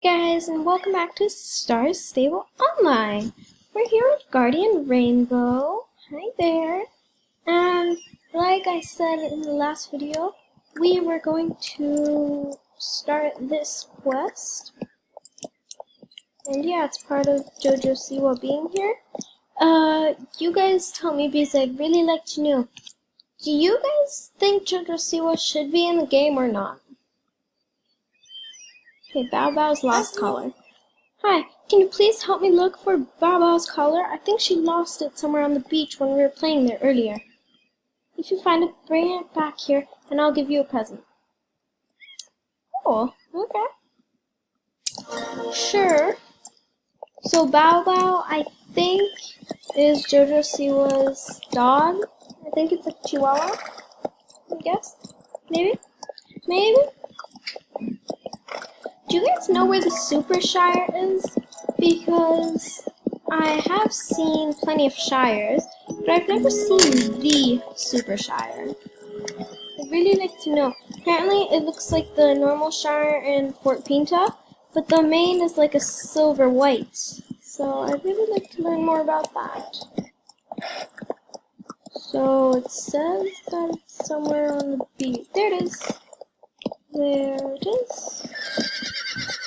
Guys, and welcome back to Stars Stable Online. We're here with Guardian Rainbow. Hi there. And like I said in the last video, we were going to start this quest. And yeah, it's part of JoJo Siwa being here. You guys tell me because I'd really like to know. Do you guys think JoJo Siwa should be in the game or not? Okay, BowBows lost Collor. Hi, can you please help me look for BowBows' Collor? I think she lost it somewhere on the beach when we were playing there earlier. If you find it, bring it back here, and I'll give you a present. Oh, okay. Sure. So BowBow, I think, is JoJo Siwa's dog. I think it's a Chihuahua, I guess. Maybe? Maybe? Do you guys know where the Super Shire is? Because I have seen plenty of Shires, but I've never seen the Super Shire. I'd really like to know. Apparently it looks like the normal Shire in Fort Penta, but the main is like a silver white. So I'd really like to learn more about that. So it says that it's somewhere on the beach. There it is. There it is.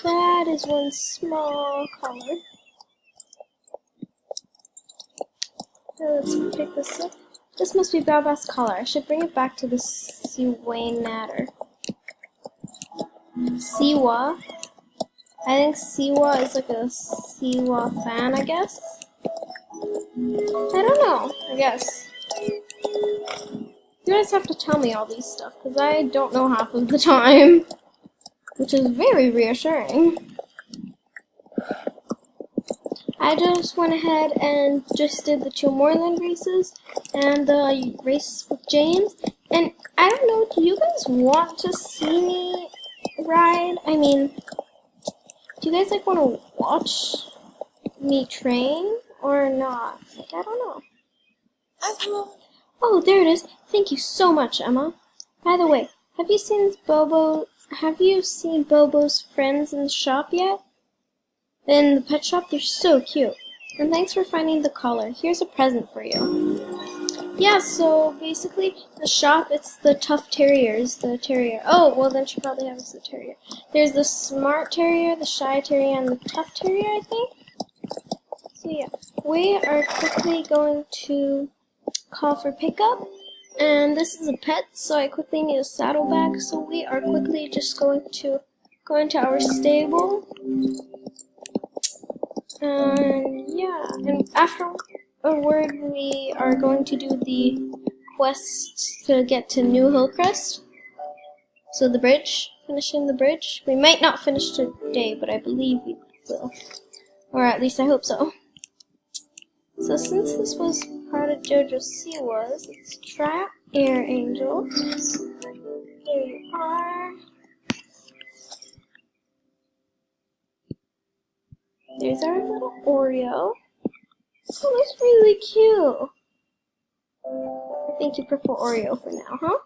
That is one small Collor. Let's pick this up. This must be BowBows' Collor. I should bring it back to the Siwa. Siwa. I think Siwa is like a Siwa fan, I guess. I don't know, I guess. You guys have to tell me all these stuff, because I don't know half of the time. Which is very reassuring. I just went ahead and just did the 2 moorland races and the race with James. And I don't know, do you guys want to see me ride? I mean, do you guys like want to watch me train or not? Like, I don't know. Oh, there it is. Thank you so much, Emma. By the way, have you seen BowBows' friends in the shop yet? In the pet shop? They're so cute. And thanks for finding the Collor. Here's a present for you. Yeah, so basically the shop, it's the tough terriers, the terrier. Oh, well then she probably has the terrier. There's the smart terrier, the shy terrier, and the tough terrier, I think. So yeah, we are quickly going to call for pickup. And this is a pet, so I quickly need a saddlebag, so we are quickly just going to go into our stable. And yeah, and after a word, we are going to do the quest to get to New Hillcrest. So the bridge, finishing the bridge. We might not finish today, but I believe we will. Or at least I hope so. So since this was part of JoJo Siwa's, let's try out Air Angel. There you are. There's our little Oreo. Oh, that's really cute. I think you prefer Oreo for now, huh?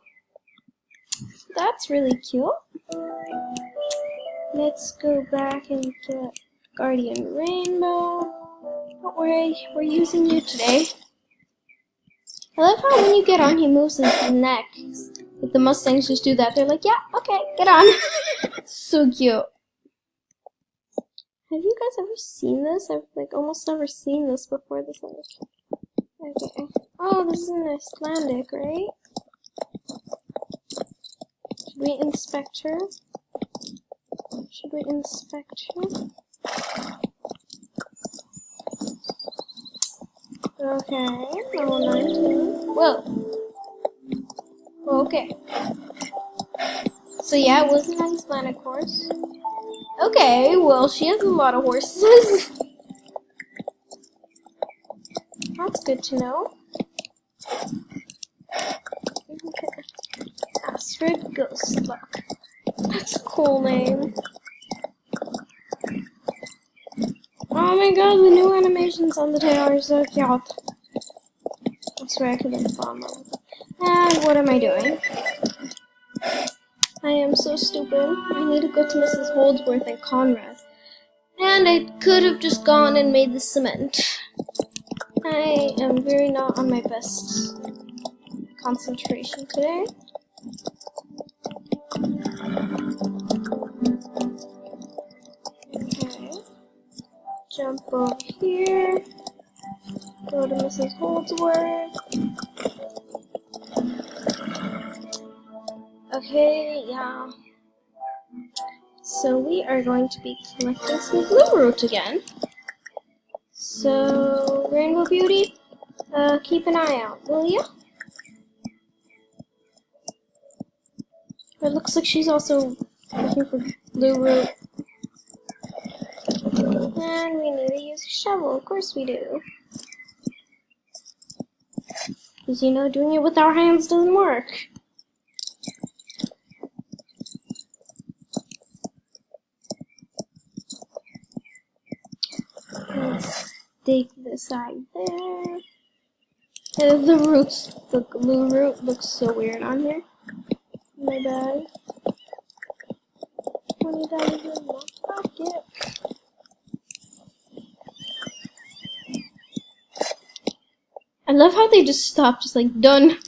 That's really cute. Let's go back and get Guardian Rainbow. Don't worry, we're using you today. I love how when you get on, he moves his neck. Like the Mustangs just do that. They're like, yeah, okay, get on. So cute. Have you guys ever seen this? I've like almost never seen this before. This one. Okay. Oh, this is an Icelandic, right? Should we inspect her? Should we inspect her? Okay, level 19. Whoa. Okay. So yeah, it was an Icelandic horse. Okay, well, she has a lot of horses. That's good to know. Okay. Astrid Ghostluck. That's a cool name. Oh my god, the new animations on the tail are so cute. I swear I couldn't follow. And what am I doing? I am so stupid. I need to go to Mrs. Holdsworth and Conrad. And I could have just gone and made the cement. I am very not on my best concentration today. Okay. Jump over here. Go to Mrs. Holdsworth. Okay, yeah. So we are going to be collecting some blue root again. So, Rainbow Beauty, keep an eye out, will you? It looks like she's also looking for blue root. And we need to use a shovel, of course we do. Because you know, doing it with our hands doesn't work. Let's dig this side there. The roots, the blue root looks so weird on here. My bad. $20 in my pocket. I love how they just stopped, just like, done.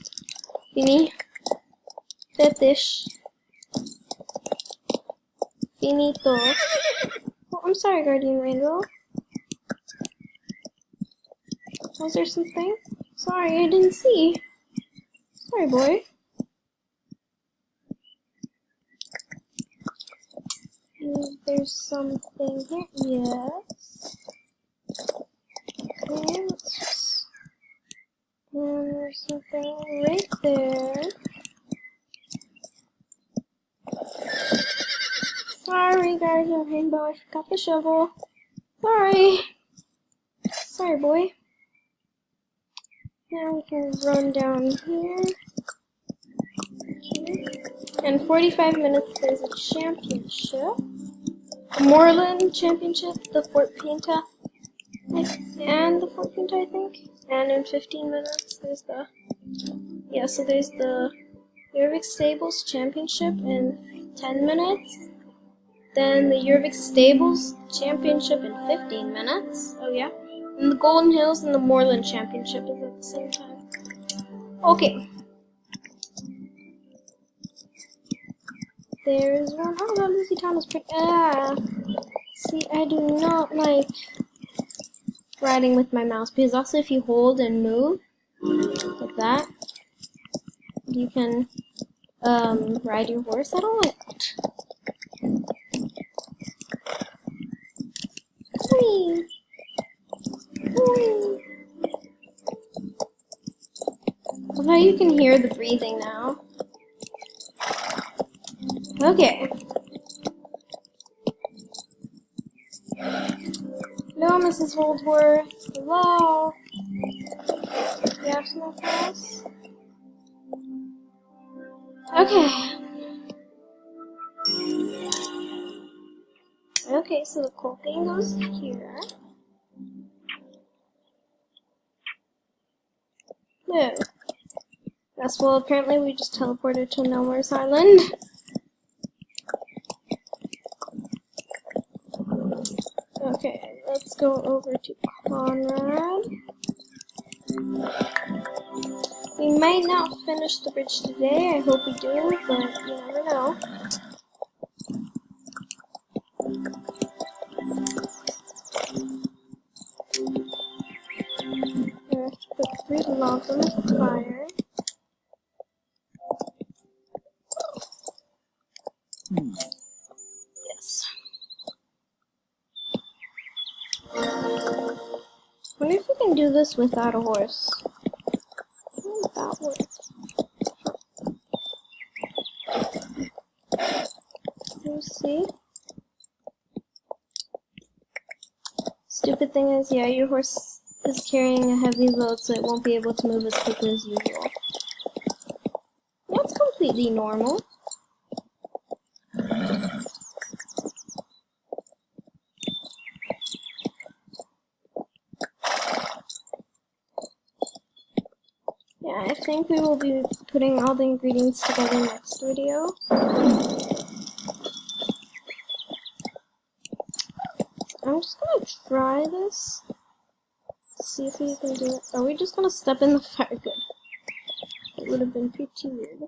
Fini. Fetish. Finito. Oh, I'm sorry, Guardian Rainbow. Was there something? Sorry, I didn't see. Sorry, boy. There's something here. Yes. Okay, let's just... And there's something right there. Sorry, Guardian Rainbow, I forgot the shovel. Sorry. Sorry, boy. Now we can run down here. In 45 minutes, there's a championship. A Moorland championship, the Fort Penta, and the Fort Penta, I think. And in 15 minutes, there's the... Yeah, so there's the Jorvik Stables championship in 10 minutes. Then the Jorvik Stables championship in 15 minutes. Oh, yeah. And the Golden Hills and the Moorland championship is at the same time. Okay. There's one. Oh, no, Lucy Town is pretty. See, I do not like riding with my mouse because also if you hold and move like that, you can ride your horse. I don't like that. Whee! Whee! Although you can hear the breathing now. Okay. Hello, Mrs. Holdsworth. Hello. Yes, no class. Okay. Okay, so the coal thing goes here. No. Yes, well, apparently we just teleported to Nomer's Island. Okay, let's go over to Conrad. We might not finish the bridge today, I hope we do, but you never know. I have to put 3 logs on the fire. Yes. I wonder if we can do this without a horse. How would that work? Let's see. Stupid thing is, yeah, your horse is carrying a heavy load, so it won't be able to move as quickly as usual. That's completely normal. Yeah, I think we will be putting all the ingredients together next video. I'm just gonna try this. See if we can do it. Are we just gonna step in the fire? Good. It would have been pretty weird.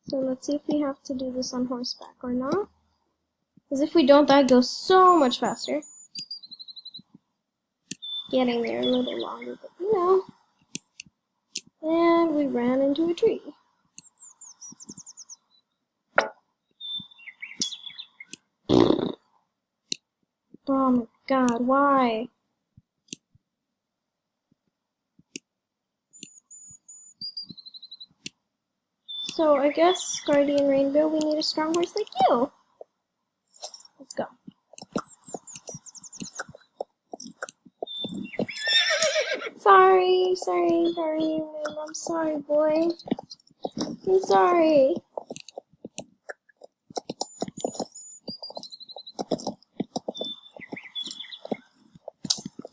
So let's see if we have to do this on horseback or not. Because if we don't, that goes so much faster. Getting there a little longer, but you know. And we ran into a tree. Oh my god, why? So I guess, Guardian Rainbow, we need a strong horse like you. Let's go. Sorry, Guardian Rainbow. I'm sorry, boy. I'm sorry.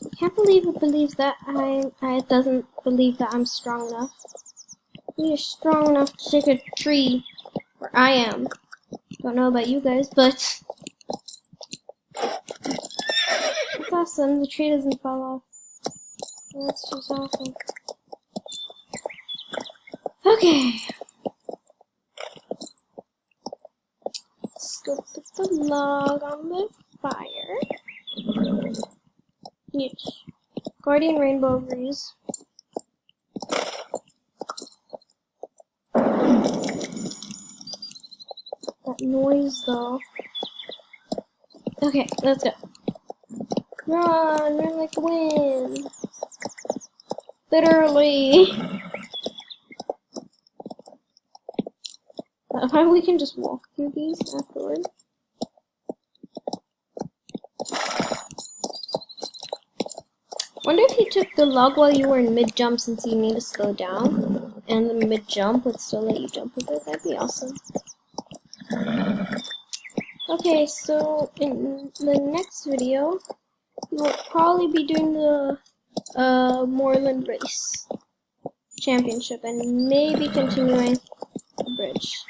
I can't believe it believes that it doesn't believe that I'm strong enough. You're strong enough to take a tree where I am. Don't know about you guys, but it's awesome. The tree doesn't fall off. That's just awesome. Okay. Let's go put the log on the fire. Yes. Guardian Rainbow agrees. That noise though. Okay, let's go. Run like the wind. Literally. How we can just walk through these afterwards. Wonder if you took the log while you were in mid-jump since you need to slow down, and the mid-jump would still let you jump a bit. That'd be awesome. Okay, so in the next video, we'll probably be doing the Moorland Race Championship and maybe continuing the bridge.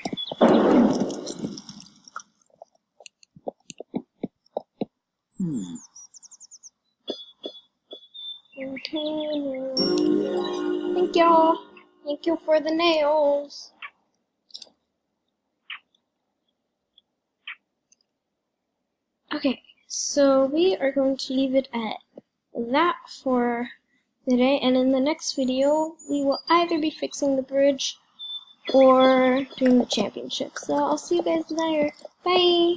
Okay, thank y'all. Thank you for the nails. Okay, so we are going to leave it at that for today, and in the next video, we will either be fixing the bridge or doing the championship. So I'll see you guys later. Bye!